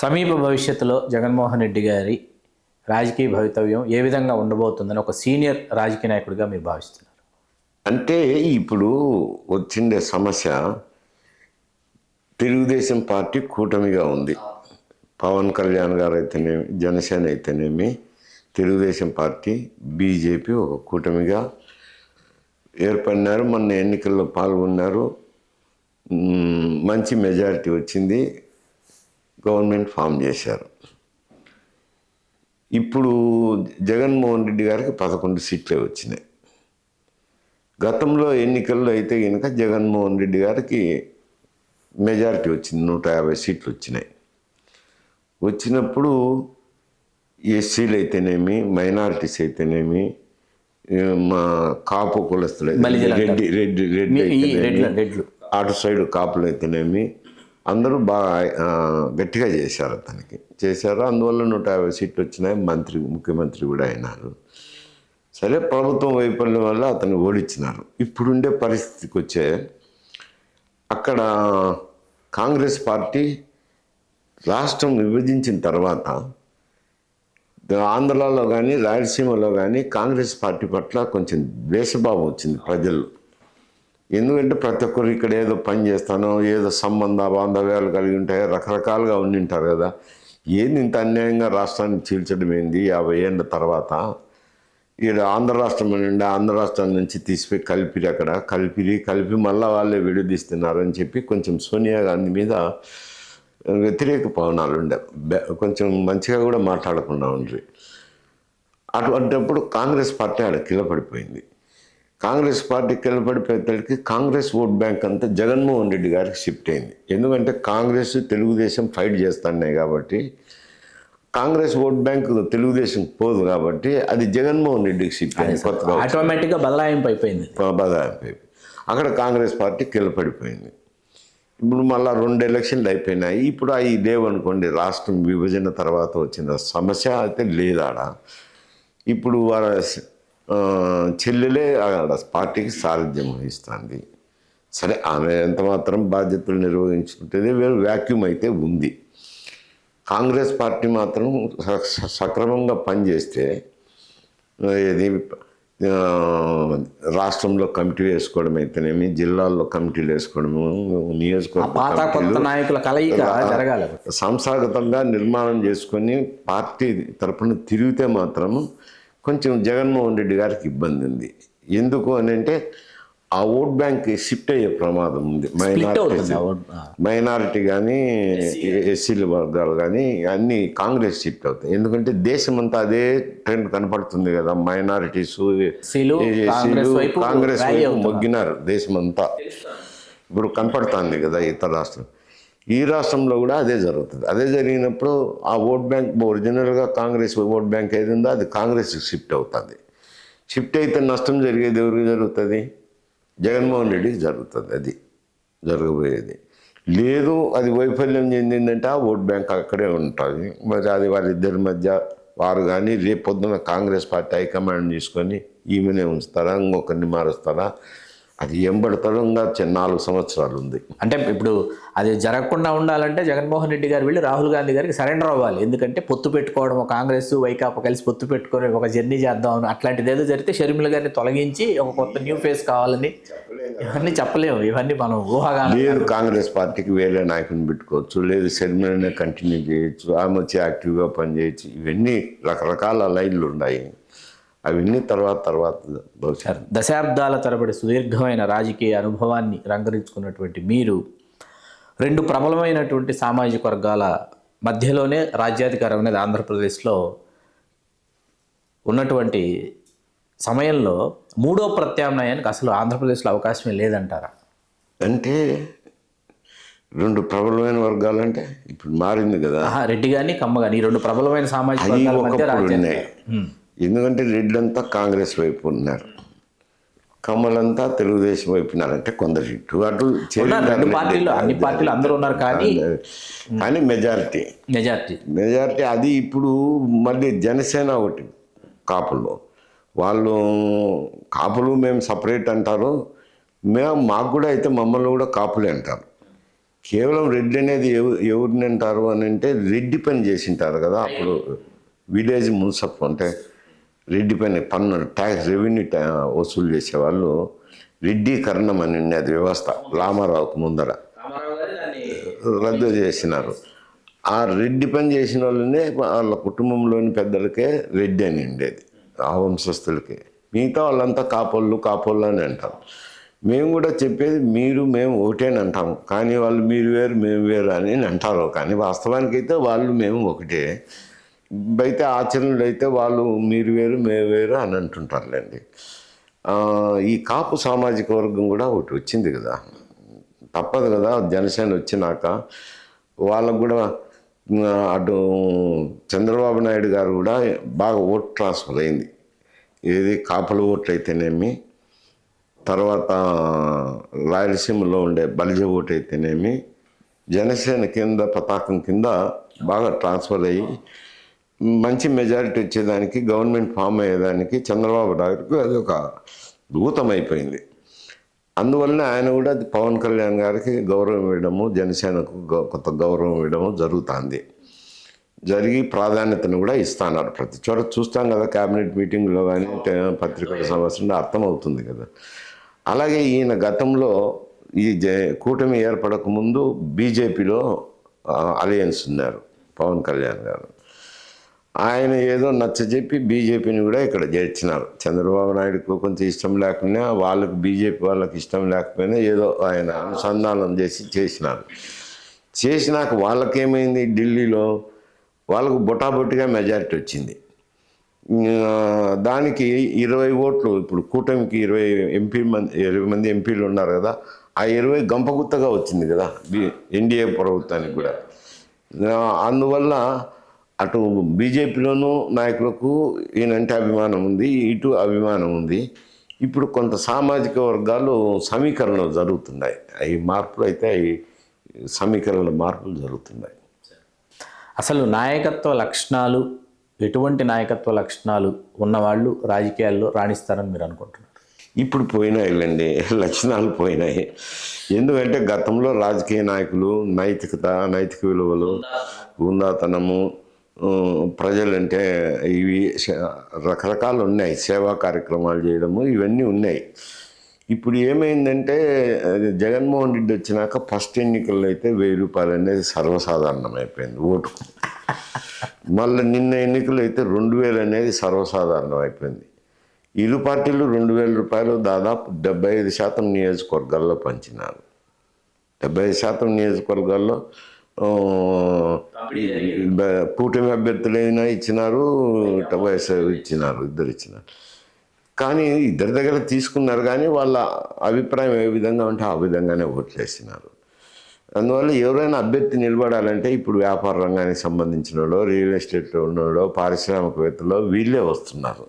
సమీప భవిష్యత్తులో జగన్మోహన్ రెడ్డి గారి రాజకీయ భవితవ్యం ఏ విధంగా ఉండబోతుందని ఒక సీనియర్ రాజకీయ నాయకుడిగా మీరు భావిస్తున్నారు? అంటే ఇప్పుడు వచ్చిండే సమస్య తెలుగుదేశం పార్టీ కూటమిగా ఉంది. పవన్ కళ్యాణ్ గారు అయితేనేమి, జనసేన అయితేనేమి, తెలుగుదేశం పార్టీ, బీజేపీ ఒక కూటమిగా ఏర్పడినారు. మొన్న ఎన్నికల్లో పాల్గొన్నారు. మంచి మెజారిటీ వచ్చింది. గవర్నమెంట్ ఫామ్ చేశారు. ఇప్పుడు జగన్మోహన్ రెడ్డి గారికి 11 సీట్లే వచ్చినాయి. గతంలో ఎన్నికల్లో అయితే కనుక జగన్మోహన్ రెడ్డి గారికి మెజారిటీ వచ్చింది, 150 సీట్లు వచ్చినాయి. వచ్చినప్పుడు ఎస్సీలు అయితేనేమి, మైనారిటీస్ అయితేనేమి, మా కాపు కులస్తులు రెడ్డి అటు సైడ్ కాపులు అయితేనేమి అందరూ బాగా గట్టిగా చేశారు. అతనికి చేశారు. అందువల్ల 150 సీట్లు వచ్చినాయి. ముఖ్యమంత్రి కూడా అయినారు. సరే, ప్రభుత్వం వైఫల్యం వల్ల అతన్ని ఓడించినారు. ఇప్పుడుండే పరిస్థితికి వచ్చే అక్కడ కాంగ్రెస్ పార్టీ రాష్ట్రం విభజించిన తర్వాత ఆంధ్రాలో కానీ రాయలసీమలో కానీ కాంగ్రెస్ పార్టీ పట్ల కొంచెం ద్వేషభావం వచ్చింది ప్రజలు. ఎందుకంటే ప్రతి ఒక్కరు ఇక్కడ ఏదో పని చేస్తానో, ఏదో బాంధవ్యాలు కలిగి ఉంటాయో, రకరకాలుగా ఉండింటారు కదా. ఏంది ఇంత అన్యాయంగా రాష్ట్రాన్ని చీల్చడం ఏంది 50 ఏళ్ళ తర్వాత? ఈడ ఆంధ్ర రాష్ట్రం నుండి ఆంధ్ర రాష్ట్రం నుంచి తీసిపోయి కలిపి మళ్ళీ వాళ్ళే విడదీస్తున్నారని చెప్పి కొంచెం సోనియా గాంధీ మీద వ్యతిరేక పవనాలు ఉండే, కొంచెం మంచిగా కూడా మాట్లాడకుండా ఉండ్రి. అటువంటిప్పుడు కాంగ్రెస్ పార్టీ ఆడ కిలపడిపోయింది. కాంగ్రెస్ పార్టీ కిలపడిపోయేసరికి కాంగ్రెస్ ఓట్ బ్యాంక్ అంతా జగన్మోహన్ రెడ్డి గారికి షిఫ్ట్ అయింది. ఎందుకంటే కాంగ్రెస్ తెలుగుదేశం ఫైట్ చేస్తున్నాయి కాబట్టి, కాంగ్రెస్ ఓట్ బ్యాంక్ తెలుగుదేశం పోదు కాబట్టి అది జగన్మోహన్ రెడ్డికి షిఫ్ట్ అయింది. కొత్తగా ఆటోమేటిక్గా బదలాయింపు అయిపోయింది. అక్కడ కాంగ్రెస్ పార్టీ కిలపడిపోయింది. ఇప్పుడు మళ్ళీ 2 ఎలక్షన్లు అయిపోయినాయి. ఇప్పుడు అవి లేవనుకోండి. రాష్ట్రం విభజన తర్వాత వచ్చిన సమస్య అయితే లేదాడ. ఇప్పుడు వాళ్ళ చెల్లెలే ఆడ పార్టీకి సారథ్యం వహిస్తుంది. సరే, ఆమె ఎంత మాత్రం బాధ్యతలు నిర్వహించుకుంటేనే వేరు వ్యాక్యూమ్ అయితే ఉంది. కాంగ్రెస్ పార్టీ మాత్రం సక్రమంగా పనిచేస్తే ఇది రాష్ట్రంలో కమిటీ వేసుకోవడం అయితేనేమి, జిల్లాల్లో కమిటీలు వేసుకోవడము, నాయకుల కలయిక జరగాలి. సంస్థాగతంగా నిర్మాణం చేసుకొని పార్టీ తరఫున తిరిగితే మాత్రం కొంచెం జగన్మోహన్ రెడ్డి గారికి ఇబ్బంది ఉంది. ఎందుకు అని అంటే ఆ ఓట్ బ్యాంక్ షిఫ్ట్ అయ్యే ప్రమాదం ఉంది. మైనారిటీ కానీ ఎస్సీల వర్గాలు కానీ అన్నీ కాంగ్రెస్ షిఫ్ట్ అవుతాయి. ఎందుకంటే దేశమంతా అదే ట్రెండ్ కనపడుతుంది కదా. మైనారిటీస్ కాంగ్రెస్ వైపు మొగ్గినారు దేశమంతా. ఇప్పుడు కనపడుతుంది కదా ఇతర రాష్ట్రం. ఈ రాష్ట్రంలో కూడా అదే జరుగుతుంది. అదే జరిగినప్పుడు ఆ ఓట్ బ్యాంక్ ఒరిజినల్గా కాంగ్రెస్ ఓట్ బ్యాంక్ ఏది ఉందో అది కాంగ్రెస్కి షిఫ్ట్ అవుతుంది. షిఫ్ట్ అయితే నష్టం జరిగేది ఎవరికి జరుగుతుంది? జగన్మోహన్ రెడ్డికి జరుగుతుంది. అది జరగబోయేది లేదు. అది వైఫల్యం చెందిందంటే ఆ ఓట్ బ్యాంక్ అక్కడే ఉంటుంది. మరి అది వాళ్ళిద్దరి మధ్య వారు కానీ రేపు పొద్దున కాంగ్రెస్ పార్టీ హైకమాండ్ తీసుకొని ఈమెనే ఉంచుతారా, ఇంకొకరిని మారుస్తారా, అది ఏం పడతారో ఇంకా 4 సంవత్సరాలు ఉంది. అంటే ఇప్పుడు అది జరగకుండా ఉండాలంటే జగన్మోహన్ రెడ్డి గారు వెళ్ళి రాహుల్ గాంధీ గారికి సరెండర్ అవ్వాలి. ఎందుకంటే పొత్తు పెట్టుకోవడం, కాంగ్రెస్ వైకాపా కలిసి పొత్తు పెట్టుకొని ఒక జర్నీ చేద్దాం అట్లాంటిది ఏదో జరిగితే షర్మిల గారిని తొలగించి ఒక కొత్త న్యూ ఫేస్ కావాలని ఇవన్నీ చెప్పలేము. ఇవన్నీ మనం ఊహాగానం. లేదు, కాంగ్రెస్ పార్టీకి వేరే నాయకుని పెట్టుకోవచ్చు, లేదు షర్మిలనే కంటిన్యూ చేయొచ్చు, ఆమె వచ్చి యాక్టివ్గా పనిచేయచ్చు. ఇవన్నీ రకరకాల లైన్లు ఉన్నాయి. అవన్నీ తర్వాత దశాబ్దాల తరబడి సుదీర్ఘమైన రాజకీయ అనుభవాన్ని రంగరించుకున్నటువంటి మీరు 2 ప్రబలమైనటువంటి సామాజిక వర్గాల మధ్యలోనే రాజ్యాధికారం అనేది ఆంధ్రప్రదేశ్లో ఉన్నటువంటి సమయంలో 3వ ప్రత్యామ్నాయానికి అసలు ఆంధ్రప్రదేశ్లో అవకాశమే లేదంటారా? అంటే 2 ప్రబలమైన వర్గాలు అంటే ఇప్పుడు మారింది కదా. రెడ్డి కానీ కమ్మ కానీ 2 ప్రబలమైన సామాజిక వర్గాల మధ్య రాజ్యాధికారం. ఎందుకంటే రెడ్లంతా కాంగ్రెస్ వైపు ఉన్నారు, కమ్మలంతా తెలుగుదేశం వైపు ఉన్నారు. అంటే కొందరు ఇటు అటు అన్ని పార్టీలు అందరూ ఉన్నారు కానీ మెజారిటీ అది. ఇప్పుడు మళ్ళీ జనసేన ఒకటి కాపుల్లో వాళ్ళు కాపులు మేము సపరేట్ అంటారు. మాకు కూడా అయితే మమ్మల్ని కూడా కాపులే అంటారు. కేవలం రెడ్డి అనేది ఎవరిని అంటారు అని అంటే రెడ్డి పని చేసింటారు కదా అప్పుడు విలేజ్ మున్సప్ అంటే రెడ్డి పని పన్ను ట్యాక్స్ రెవెన్యూ వసూలు చేసేవాళ్ళు రెడ్డీకరణం అని ఉండేది వ్యవస్థ రామారావుకు ముందర రద్దు చేసినారు. ఆ రెడ్డి పని చేసిన వాళ్ళనే వాళ్ళ కుటుంబంలోని పెద్దలకే రెడ్డి అని ఉండేది, ఆ వంశస్థులకి. మిగతా వాళ్ళంతా కాపోళ్ళు అని అంటారు. మేము కూడా చెప్పేది మేము ఒకటేని అంటాము, కానీ వాళ్ళు మీరు వేరు మేము వేరు అని అంటారు. కానీ వాస్తవానికి అయితే వాళ్ళు మేము ఒకటే. అయితే ఆచరణలు అయితే వాళ్ళు మీరు వేరు మేము వేరు అని అంటుంటారులేండి. ఈ కాపు సామాజిక వర్గం కూడా ఒకటి వచ్చింది కదా, తప్పదు కదా. జనసేన వచ్చినాక వాళ్ళకు కూడా అటు చంద్రబాబు నాయుడు గారు కూడా బాగా ఓట్ ట్రాన్స్ఫర్ అయింది. ఏది కాపుల ఓట్లు అయితేనేమి, తర్వాత రాయలసీమలో ఉండే బలిజ ఓటు అయితేనేమి, జనసేన కింద పతాకం కింద బాగా ట్రాన్స్ఫర్ అయ్యి మంచి మెజారిటీ వచ్చేదానికి, గవర్నమెంట్ ఫామ్ అయ్యేదానికి చంద్రబాబు నాయుడుకు అది ఒక భూతమైపోయింది. అందువలన ఆయన కూడా పవన్ కళ్యాణ్ గారికి గౌరవం ఇవ్వడము, జనసేనకు కొంత గౌరవం ఇవ్వడము జరుగుతుంది. జరిగి ప్రాధాన్యతను కూడా ఇస్తున్నారు. ప్రతి చోట చూస్తాం కదా, క్యాబినెట్ మీటింగ్లో కానీ పత్రికల సమావేశంలో అర్థమవుతుంది కదా. అలాగే ఈయన గతంలో ఈ కూటమి ఏర్పడకముందు బీజేపీలో అలయన్స్ ఉన్నారు పవన్ కళ్యాణ్ గారు. ఆయన ఏదో నచ్చజెప్పి బీజేపీని కూడా ఇక్కడ చేర్చినారు. చంద్రబాబు నాయుడుకు కొంచెం ఇష్టం లేకుండా, వాళ్ళకి బీజేపీ వాళ్ళకి ఇష్టం లేకపోయినా ఏదో ఆయన అనుసంధానం చేసినారు. చేసినాక వాళ్ళకేమైంది, ఢిల్లీలో వాళ్ళకు బొటాబొట్టిగా మెజారిటీ వచ్చింది. దానికి 20 ఓట్లు, ఇప్పుడు కూటమికి 20 మంది ఎంపీలు ఉన్నారు కదా, ఆ 20 గంపగుత్తగా వచ్చింది కదా ఎన్డీఏ ప్రభుత్వానికి కూడా. అందువల్ల అటు బీజేపీలోనూ నాయకులకు ఈయనంటే అభిమానం ఉంది, ఇటు అభిమానం ఉంది. ఇప్పుడు కొంత సామాజిక వర్గాలు సమీకరణలు జరుగుతున్నాయి. ఈ మార్పులు అయితే సమీకరణ మార్పులు జరుగుతున్నాయి. అసలు నాయకత్వ లక్షణాలు, ఎటువంటి నాయకత్వ లక్షణాలు ఉన్నవాళ్ళు రాజకీయాల్లో రాణిస్తారని మీరు అనుకుంటున్నారు? ఇప్పుడు పోయినాయిలండి, లక్షణాలు పోయినాయి. ఎందుకంటే గతంలో రాజకీయ నాయకులు నైతిక విలువలు, ఉందాతనము, ప్రజలంటే ఇవి రకరకాలు ఉన్నాయి, సేవా కార్యక్రమాలు చేయడము ఇవన్నీ ఉన్నాయి. ఇప్పుడు ఏమైందంటే జగన్మోహన్ రెడ్డి వచ్చినాక ఫస్ట్ ఎన్నికల్లో అయితే 1000 రూపాయలు అనేది సర్వసాధారణం అయిపోయింది ఓటుకు. మళ్ళీ నిన్న ఎన్నికలు అయితే 2000 అనేది సర్వసాధారణం అయిపోయింది. ఇరు పార్టీలు 2000 రూపాయలు దాదాపు 75% నియోజకవర్గాల్లో పంచినారు. 75% నియోజకవర్గాల్లో కూటమి అభ్యర్థులైనా ఇచ్చినారు, ఇచ్చినారు, ఇద్దరు ఇచ్చినారు. కానీ ఇద్దరి దగ్గర తీసుకున్నారు, కానీ వాళ్ళ అభిప్రాయం ఏ విధంగా ఉంటే ఆ విధంగానే ఓట్లేసినారు. అందువల్ల ఎవరైనా అభ్యర్థి నిలబడాలంటే ఇప్పుడు వ్యాపార రంగానికి సంబంధించిన వాళ్ళు, రియల్ ఎస్టేట్లో ఉన్నవాళ్ళు, పారిశ్రామికవేత్తలు వీళ్ళే వస్తున్నారు.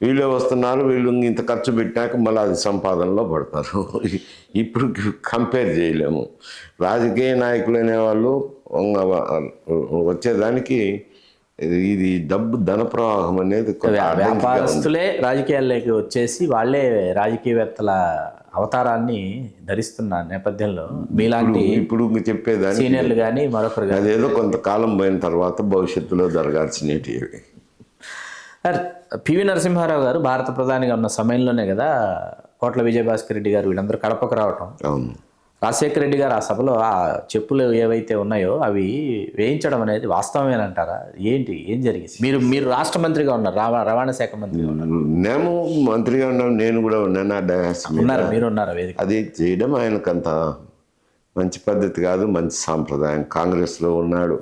వీళ్ళు ఇంత ఖర్చు పెట్టాక మళ్ళీ అది సంపాదనలో పడతారు. ఇప్పుడు కంపేర్ చేయలేము. రాజకీయ నాయకులు అనేవాళ్ళు వచ్చేదానికి ఇది ధన ప్రవాహం అనేది వ్యాపారస్తులే రాజకీయాల్లోకి వచ్చేసి వాళ్ళే రాజకీయవేత్తల అవతారాన్ని ధరిస్తున్న నేపథ్యంలో మీలాంటి ఇప్పుడు చెప్పేదాన్ని సీనియర్లు కానీ మరొకరు కానీ అదేదో కొంతకాలం పోయిన తర్వాత భవిష్యత్తులో జరగాల్సినవి. సార్, పివి నరసింహారావు గారు భారత ప్రధానిగా ఉన్న సమయంలోనే కదా కోట్ల విజయభాస్కర్ రెడ్డి గారు వీళ్ళందరూ కడపకు రావటం. అవును. రాజశేఖర రెడ్డి గారు ఆ సభలో ఆ చెప్పులు ఏవైతే ఉన్నాయో అవి వేయించడం అనేది వాస్తవమేనంటారా? ఏం జరిగింది? మీరు రాష్ట్ర మంత్రిగా ఉన్నారు, రవాణా శాఖ మంత్రిగా ఉన్నారు. నేను మంత్రిగా ఉన్నాను, నేను కూడా ఉన్నాను. మీరు ఉన్నారు వేదిక. అది చేయడం ఆయనకంత మంచి పద్ధతి కాదు, మంచి సాంప్రదాయం. కాంగ్రెస్లో ఉన్నాడు,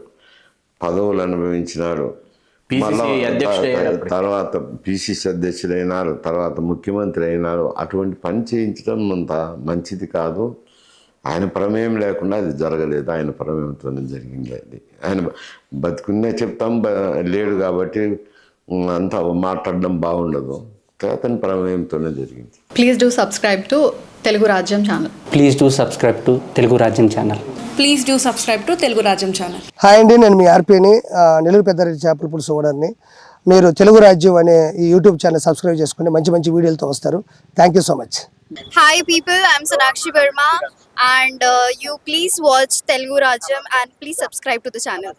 పదవులు అనుభవించినాడు, తర్వాత పిసిసి అధ్యక్షుడైనారు, తర్వాత ముఖ్యమంత్రి అయినారు. అటువంటి పని చేయించడం అంత మంచిది కాదు. ఆయన ప్రమేయం లేకుండా అది జరగలేదు, ఆయన ప్రమేయంతోనే జరిగింది. అది ఆయన బతుకునే చెప్తాం, లేడు కాబట్టి అంతా మాట్లాడడం బాగుండదు. అతని ప్రమేయంతోనే జరిగింది. Please do subscribe to Telugu Rajyam channel. Please do subscribe to Telugu Rajyam channel. Please do subscribe to Telugu Rajyam channel. Hi అండి, నేను మీ ఆర్పీని, నెల్లూరు పెద్దారెడ్డి చేపల పులుసు ఓనర్ని. మీరు తెలుగు రాజ్యం అనే ఈ యూట్యూబ్ ఛానల్ సబ్స్క్రైబ్ చేసుకుని మంచి మంచి వీడియోలతో వస్తారు. Thank you so much. Hi people, I'm Sonakshi Verma and you please watch Telugu Rajam and please subscribe to the channel.